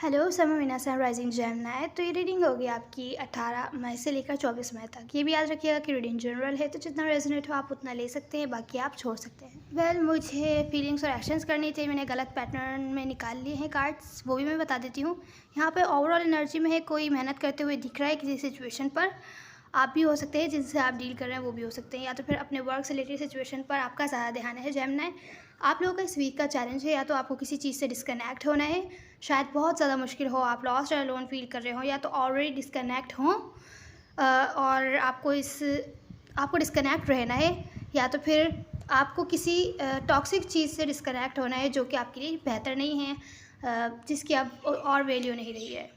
Hello, समय मीना से rising Gemini. तो ये रीडिंग होगी आपकी 18 मई से लेकर 24 मई तक। ये भी याद रखिएगा कि रीडिंग जनरल है, तो जितना रेजोनेट हो आप उतना ले सकते हैं, बाकी आप छोड़ सकते हैं। मुझे फीलिंग्स और एक्शंस करनी थी, मैंने गलत पैटर्न में निकाल लिए हैं कार्ड्स, वो भी मैं बता देती हूँ। यहाँ पे ओवरऑल एनर्जी में है, कोई मेहनत करते हुए दिख रहा है किसी सिचुएशन पर। आप भी हो सकते हैं, जिनसे आप डील कर रहे हैं वो भी हो सकते हैं, या तो फिर अपने वर्क से रिलेटेड सिचुएशन पर आपका ज़्यादा ध्यान है जेमिनी। आप लोगों का इस वीक का चैलेंज है, या तो आपको किसी चीज़ से डिस्कनेक्ट होना है, शायद बहुत ज़्यादा मुश्किल हो, आप लॉस्ट और अलोन फील कर रहे हो, या तो ऑलरेडी डिस्कनेक्ट हो और आपको डिस्कनेक्ट रहना है, या तो फिर आपको किसी टॉक्सिक चीज़ से डिस्कनेक्ट होना है जो कि आपके लिए बेहतर नहीं है, जिसकी अब और वैल्यू नहीं रही है।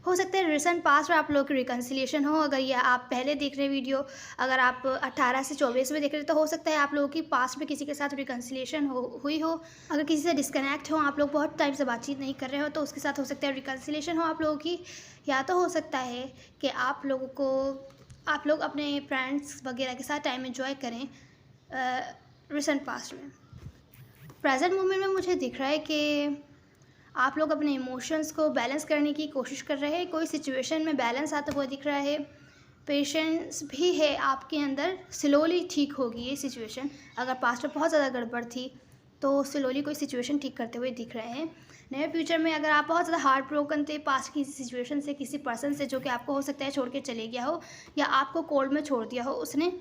हो सकता है रिसेंट पास्ट में आप लोगों की रिकन्सिलिएशन हो। अगर ये आप पहले देख रहे वीडियो, अगर आप 18 से 24 में देख रहे तो हो सकता है आप लोगों की पास्ट में किसी के साथ रिकन्सिलिएशन हुई हो। अगर किसी से डिस्कनेक्ट हो, आप लोग बहुत टाइम से बातचीत नहीं कर रहे हो, तो उसके साथ हो सकता है रिकन्सिलिएशन हो आप लोगों की। या तो हो सकता है कि आप लोग अपने फ्रेंड्स वगैरह के साथ टाइम एंजॉय करें रिसेंट पास्ट में। प्रेजेंट मोमेंट में मुझे दिख रहा है कि आप लोग अपने इमोशंस को बैलेंस करने की कोशिश कर रहे हैं, कोई सिचुएशन में बैलेंस आता हुआ दिख रहा है, पेशेंस भी है आपके अंदर, स्लोली ठीक होगी ये सिचुएशन। अगर पास्ट में बहुत ज़्यादा गड़बड़ थी तो स्लोली कोई सिचुएशन ठीक करते हुए दिख रहे हैं। नए फ्यूचर में अगर आप बहुत ज़्यादा हार्ट ब्रोकन थे पास्ट की सिचुएशन से, किसी पर्सन से जो कि आपको हो सकता है छोड़ के चले गया हो या आपको कोल्ड में छोड़ दिया हो उसने,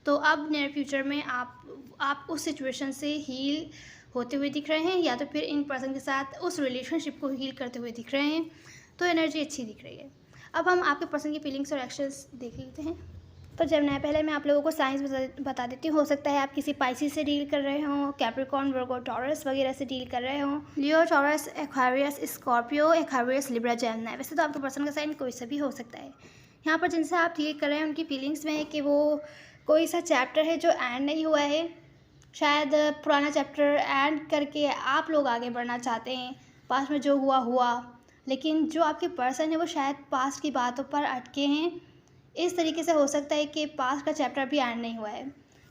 तो अब नए फ्यूचर में आप उस सिचुएशन से हील होते हुए दिख रहे हैं, या तो फिर इन पर्सन के साथ उस रिलेशनशिप को हील करते हुए दिख रहे हैं। तो एनर्जी अच्छी दिख रही है। अब हम आपके पर्सन की फीलिंग्स और एक्शंस देख लेते हैं। तो जेमिनी, पहले मैं आप लोगों को साइंस बता देती हूँ। हो सकता है आप किसी पाइसिस से डील कर रहे हों, कैप्रिकॉर्न, वर्गो, टॉरस वगैरह से डील कर रहे हों, Leo, Taurus, Aquarius, Scorpio, Aquarius, Libra, Gemini. वैसे तो आपके पर्सन का साइन कोई सा भी हो सकता है। यहाँ पर जिनसे आप डील कर रहे हैं उनकी फीलिंग्स में है कि वो कोई सा चैप्टर है जो एंड नहीं हुआ है, शायद पुराना चैप्टर एंड करके आप लोग आगे बढ़ना चाहते हैं। पास्ट में जो हुआ हुआ, लेकिन जो आपके पर्सन है वो शायद पास्ट की बातों पर अटके हैं। इस तरीके से हो सकता है कि पास्ट का चैप्टर भी एंड नहीं हुआ है।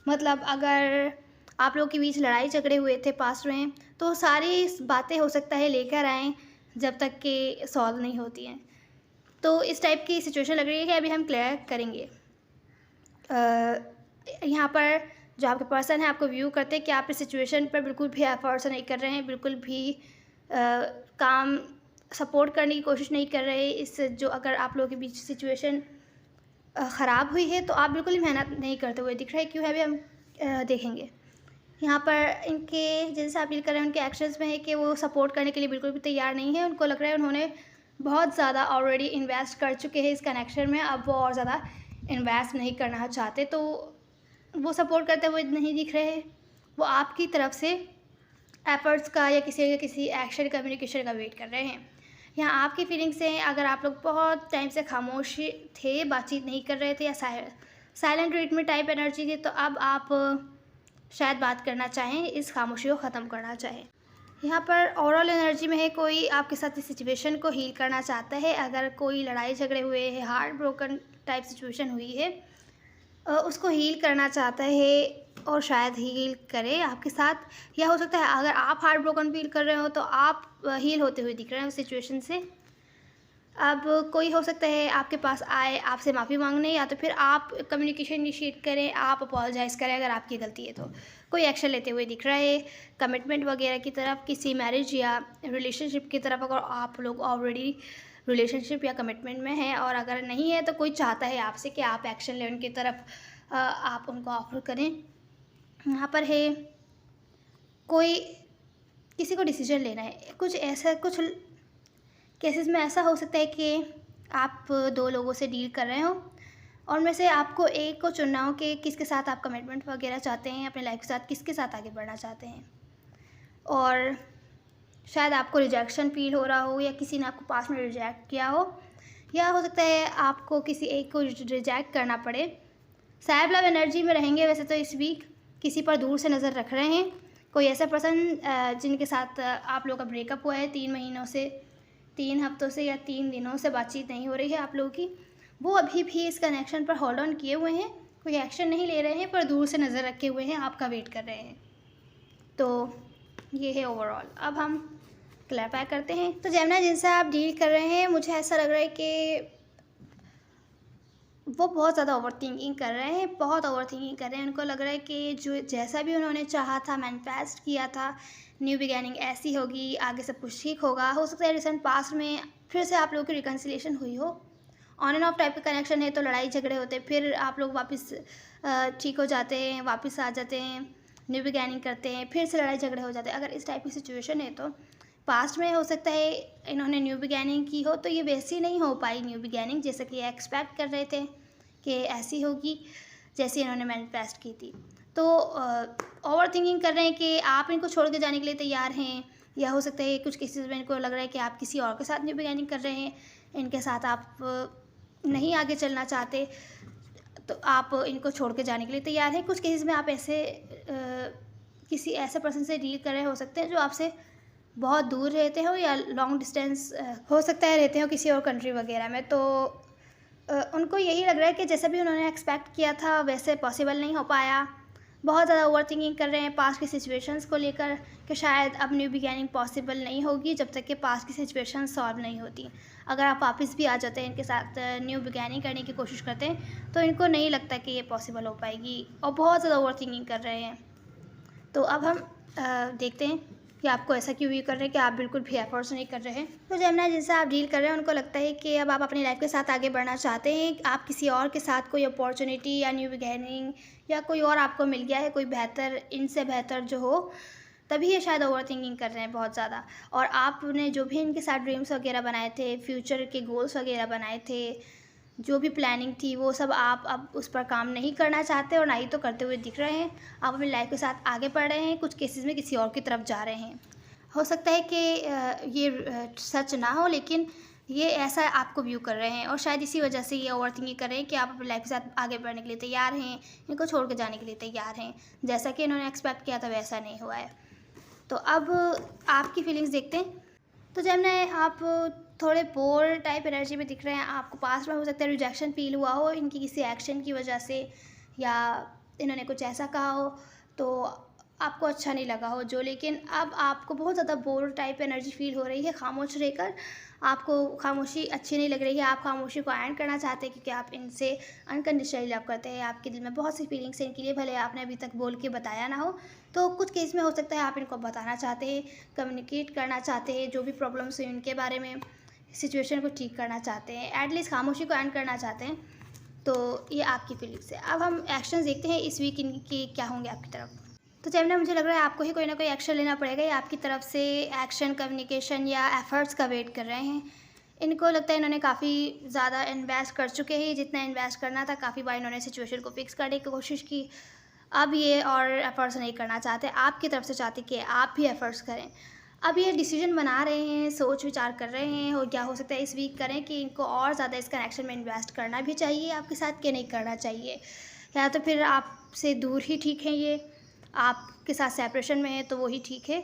मतलब अगर आप लोग के बीच लड़ाई झगड़े हुए थे पास्ट में, तो सारी बातें हो सकता है लेकर आएँ जब तक कि सॉल्व नहीं होती हैं। तो इस टाइप की सिचुएशन लग रही है कि अभी हम क्लियर करेंगे। यहाँ पर जो आपके पर्सन है आपको व्यू करते हैं कि आप इस सिचुएशन पर बिल्कुल भी एफर्ट्स नहीं कर रहे हैं, बिल्कुल भी काम सपोर्ट करने की कोशिश नहीं कर रहे। इस जो अगर आप लोगों के बीच सिचुएशन ख़राब हुई है तो आप बिल्कुल ही मेहनत नहीं करते हुए दिख रहे हैं। क्यों है अभी हम देखेंगे। यहाँ पर इनके जैसे आप डील कर रहे हैं उनके एक्शंस में है कि वो सपोर्ट करने के लिए बिल्कुल भी तैयार नहीं है। उनको लग रहा है उन्होंने बहुत ज़्यादा ऑलरेडी इन्वेस्ट कर चुके हैं इस कनेक्शन में, अब वो और ज़्यादा इन्वेस्ट नहीं करना चाहते, तो वो सपोर्ट करते हुए नहीं दिख रहे हैं। वो आपकी तरफ से एफर्ट्स का या किसी एक्शन कम्युनिकेशन का वेट कर रहे हैं। यहाँ आपकी फीलिंग्स हैं, अगर आप लोग बहुत टाइम से खामोश थे, बातचीत नहीं कर रहे थे या साइलेंट ट्रीटमेंट टाइप एनर्जी थी, तो अब आप शायद बात करना चाहें, इस खामोशी को ख़त्म करना चाहें। यहाँ पर ओवरऑल एनर्जी में है कोई आपके साथ इस सिचुएशन को हील करना चाहता है। अगर कोई लड़ाई झगड़े हुए हैं, हार्ट ब्रोकन टाइप सिचुएशन हुई है, उसको हील करना चाहता है और शायद हील करे आपके साथ। या हो सकता है अगर आप हार्ट ब्रोकन फील कर रहे हो तो आप हील होते हुए दिख रहे हैं उस सिचुएशन से। अब कोई हो सकता है आपके पास आए आपसे माफ़ी मांगने, या तो फिर आप कम्युनिकेशन इनिशिएट करें, आप अपोलोजाइज़ करें अगर आपकी गलती है तो। कोई एक्शन लेते हुए दिख रहा है कमिटमेंट वगैरह की तरफ, किसी मैरिज या रिलेशनशिप की तरफ। अगर आप लोग ऑलरेडी रिलेशनशिप या कमिटमेंट में हैं, और अगर नहीं है तो कोई चाहता है आपसे कि आप एक्शन लें उनकी तरफ, आप उनको ऑफर करें। यहाँ पर है कोई किसी को डिसीजन लेना है। कुछ केसेस में ऐसा हो सकता है कि आप दो लोगों से डील कर रहे हो और में से आपको एक को चुनना हो कि किसके साथ आप कमिटमेंट वगैरह चाहते हैं, अपने लाइफ के साथ किसके साथ आगे बढ़ना चाहते हैं। और शायद आपको रिजेक्शन फील हो रहा हो, या किसी ने आपको पास में रिजेक्ट किया हो, या हो सकता है आपको किसी एक को रिजेक्ट करना पड़े। सैड लव एनर्जी में रहेंगे वैसे तो इस वीक, किसी पर दूर से नज़र रख रहे हैं। कोई ऐसा पर्सन जिनके साथ आप लोग का ब्रेकअप हुआ है 3 महीनों से, 3 हफ्तों से या 3 दिनों से बातचीत नहीं हो रही है आप लोगों की, वो अभी भी इस कनेक्शन पर होल्ड ऑन किए हुए हैं, कोई एक्शन नहीं ले रहे हैं, पर दूर से नज़र रखे हुए हैं, आपका वेट कर रहे हैं। तो ये है ओवरऑल। अब हम क्लैरिफाई करते हैं। तो जेमिनी जिनसे आप डील कर रहे हैं, मुझे ऐसा लग रहा है कि वो बहुत ज़्यादा ओवरथिंकिंग कर रहे हैं, बहुत ओवरथिंकिंग कर रहे हैं। उनको लग रहा है कि जो जैसा भी उन्होंने चाहा था, मैनिफेस्ट किया था, न्यू बिगिनिंग ऐसी होगी, आगे सब कुछ ठीक होगा। हो सकता है रिसेंट पास्ट में फिर से आप लोगों की रिकन्सिलिएशन हुई हो। ऑन एंड ऑफ टाइप का कनेक्शन है, तो लड़ाई झगड़े होते हैं, फिर आप लोग वापस ठीक हो जाते हैं, वापस आ जाते हैं, न्यू बिगिनिंग करते हैं, फिर से लड़ाई झगड़े हो जाते हैं। अगर इस टाइप की सिचुएशन है, तो पास्ट में हो सकता है इन्होंने न्यू बिगिनिंग की हो, तो ये वैसी नहीं हो पाई न्यू बिगिनिंग जैसा कि एक्सपेक्ट कर रहे थे कि ऐसी होगी जैसी इन्होंने मैनिफेस्ट की थी। तो ओवर थिंकिंग कर रहे हैं कि आप इनको छोड़ के जाने के लिए तैयार हैं, या हो सकता है कुछ केसेस में इनको लग रहा है कि आप किसी और के साथ न्यू बिगिनिंग कर रहे हैं, इनके साथ आप नहीं आगे चलना चाहते, तो आप इनको छोड़ के जाने के लिए तैयार हैं। कुछ केसेस में आप ऐसे किसी ऐसे पर्सन से डील कर रहे हो सकते हैं जो आपसे बहुत दूर रहते हो, या लॉन्ग डिस्टेंस हो सकता है रहते हो किसी और कंट्री वगैरह में। तो उनको यही लग रहा है कि जैसा भी उन्होंने एक्सपेक्ट किया था वैसे पॉसिबल नहीं हो पाया। बहुत ज़्यादा ओवर थिंकिंग कर रहे हैं पास्ट की सिचुएशंस को लेकर कि शायद अब न्यू बिगिनिंग पॉसिबल नहीं होगी जब तक कि पास्ट की सिचुएशन सॉल्व नहीं होती। अगर आप वापस भी आ जाते हैं इनके साथ न्यू बिगिनिंग करने की कोशिश करते हैं, तो इनको नहीं लगता कि ये पॉसिबल हो पाएगी, और बहुत ज़्यादा ओवर थिंकिंग कर रहे हैं। तो अब हम देखते हैं कि आपको ऐसा क्यों भी कर रहे हैं कि आप बिल्कुल भी एफर्ट्स नहीं कर रहे हैं। तो जेमिनी जिनसे आप डील कर रहे हैं, उनको लगता है कि अब आप अपनी लाइफ के साथ आगे बढ़ना चाहते हैं। आप किसी और के साथ कोई अपॉर्चुनिटी या न्यू बिगिनिंग या कोई और आपको मिल गया है, कोई बेहतर, इनसे बेहतर जो हो, तभी ये शायद ओवर थिंकिंग कर रहे हैं बहुत ज़्यादा। और आपने जो भी इनके साथ ड्रीम्स वगैरह बनाए थे, फ्यूचर के गोल्स वगैरह बनाए थे, जो भी प्लानिंग थी, वो सब आप अब उस पर काम नहीं करना चाहते, और ना ही तो करते हुए दिख रहे हैं। आप अपनी लाइफ के साथ आगे बढ़ रहे हैं, कुछ केसेस में किसी और की तरफ जा रहे हैं। हो सकता है कि ये सच ना हो, लेकिन ये ऐसा आपको व्यू कर रहे हैं, और शायद इसी वजह से ये ओवर थिंकिंग कर रहे हैं कि आप अपनी लाइफ के साथ आगे बढ़ने के लिए तैयार हैं, इनको छोड़ के जाने के लिए तैयार हैं। जैसा कि इन्होंने एक्सपेक्ट किया था वैसा नहीं हुआ है। तो अब आपकी फीलिंग्स देखते हैं। तो जेमिनी आप थोड़े बोर टाइप एनर्जी में दिख रहे हैं। आपको पास्ट में हो सकता है रिजेक्शन फील हुआ हो इनकी किसी एक्शन की वजह से, या इन्होंने कुछ ऐसा कहा हो तो आपको अच्छा नहीं लगा हो जो, लेकिन अब आपको बहुत ज़्यादा बोर टाइप एनर्जी फील हो रही है खामोश रहकर। आपको खामोशी अच्छी नहीं लग रही है, आप खामोशी को एंड करना चाहते हैं क्योंकि आप इनसे अनकंडीशनली लव करते हैं। आपके दिल में बहुत सी फीलिंग्स हैं इनके लिए, भले आपने अभी तक बोल के बताया ना हो। तो कुछ केस में हो सकता है आप इनको बताना चाहते हैं, कम्युनिकेट करना चाहते हैं, जो भी प्रॉब्लम्स हुई उनके बारे में, सिचुएशन को ठीक करना चाहते हैं, एटलीस्ट खामोशी को एंड करना चाहते हैं। तो ये आपकी फीलिंग्स है। अब हम एक्शंस देखते हैं इस वीक इनके क्या होंगे आपकी तरफ। तो जेमिनी मुझे लग रहा है आपको ही कोई ना कोई एक्शन लेना पड़ेगा, या आपकी तरफ से एक्शन, कम्युनिकेशन या एफर्ट्स का वेट कर रहे हैं। इनको लगता है इन्होंने काफ़ी ज़्यादा इन्वेस्ट कर चुके हैं, जितना इन्वेस्ट करना था। काफ़ी बार इन्होंने सिचुएशन को फिक्स करने की कोशिश की, अब ये और एफर्ट्स नहीं करना चाहते, आपकी तरफ से चाहते कि आप भी एफर्ट्स करें। अब ये डिसीजन बना रहे हैं, सोच विचार कर रहे हैं, हो क्या हो सकता है इस वीक करें कि इनको और ज़्यादा इस कनेक्शन में इन्वेस्ट करना भी चाहिए आपके साथ कि नहीं करना चाहिए, या तो फिर आपसे दूर ही ठीक है, ये आपके साथ सेपरेशन में है तो वही ठीक है।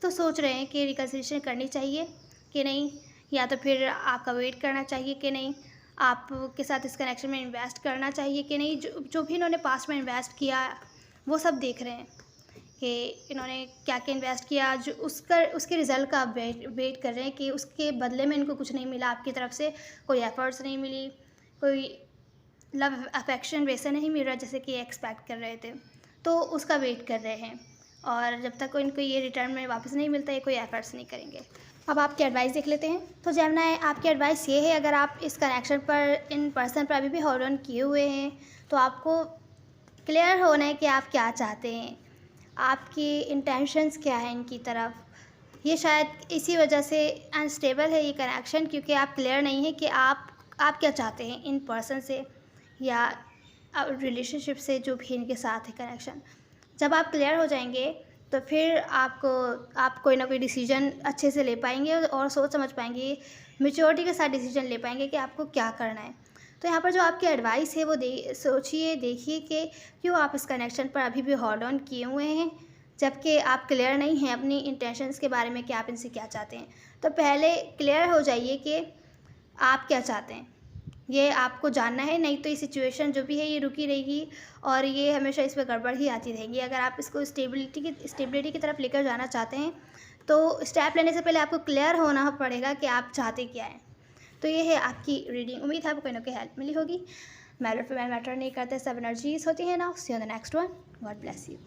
तो सोच रहे हैं कि रिकन्सिलिएशन करनी चाहिए कि नहीं, या तो फिर आपका वेट करना चाहिए कि नहीं, आपके साथ इस कनेक्शन में इन्वेस्ट करना चाहिए कि नहीं। जो भी इन्होंने पास्ट में इन्वेस्ट किया वो सब देख रहे हैं कि इन्होंने क्या क्या इन्वेस्ट किया, जो उसके रिज़ल्ट का वेट कर रहे हैं कि उसके बदले में इनको कुछ नहीं मिला आपकी तरफ से, कोई एफर्ट्स नहीं मिली, कोई लव अफेक्शन वैसा नहीं मिल रहा जैसे कि एक्सपेक्ट कर रहे थे। तो उसका वेट कर रहे हैं, और जब तक इनको ये रिटर्न में वापस नहीं मिलता, ये कोई एफर्ट्स नहीं करेंगे। अब आपकी एडवाइस देख लेते हैं। तो जेमिनी आपकी एडवाइस ये है, अगर आप इस कनेक्शन पर, इन पर्सन पर अभी भी होल्ड ऑन किए हुए हैं, तो आपको क्लियर होना है कि आप क्या चाहते हैं, आपकी इंटेंशंस क्या हैं इनकी तरफ। ये शायद इसी वजह से अनस्टेबल है ये कनेक्शन, क्योंकि आप क्लियर नहीं है कि आप क्या चाहते हैं इन पर्सन से या रिलेशनशिप से, जो भी इनके साथ है कनेक्शन। जब आप क्लियर हो जाएंगे तो फिर आप कोई ना कोई डिसीजन अच्छे से ले पाएंगे, और सोच समझ पाएंगे, मैच्योरिटी के साथ डिसीजन ले पाएंगे कि आपको क्या करना है। तो यहाँ पर जो आपकी एडवाइस है वो सोचिए, देखिए कि क्यों आप इस कनेक्शन पर अभी भी होल्ड ऑन किए हुए हैं, जबकि आप क्लियर नहीं हैं अपनी इंटेंशंस के बारे में कि आप इनसे क्या चाहते हैं। तो पहले क्लियर हो जाइए कि आप क्या चाहते हैं, ये आपको जानना है, नहीं तो ये सिचुएशन जो भी है ये रुकी रहेगी, और ये हमेशा इस पर गड़बड़ ही आती रहेगी। अगर आप इसको स्टेबिलिटी की तरफ लेकर जाना चाहते हैं, तो स्टेप लेने से पहले आपको क्लियर होना पड़ेगा कि आप चाहते क्या हैं। तो ये है आपकी रीडिंग। उम्मीद है आपको कहीं ना कहीं हेल्प मिली होगी। मैटर पे मैटर नहीं करते, सब एनर्जीज होती है ना। See you in the next one. God bless you.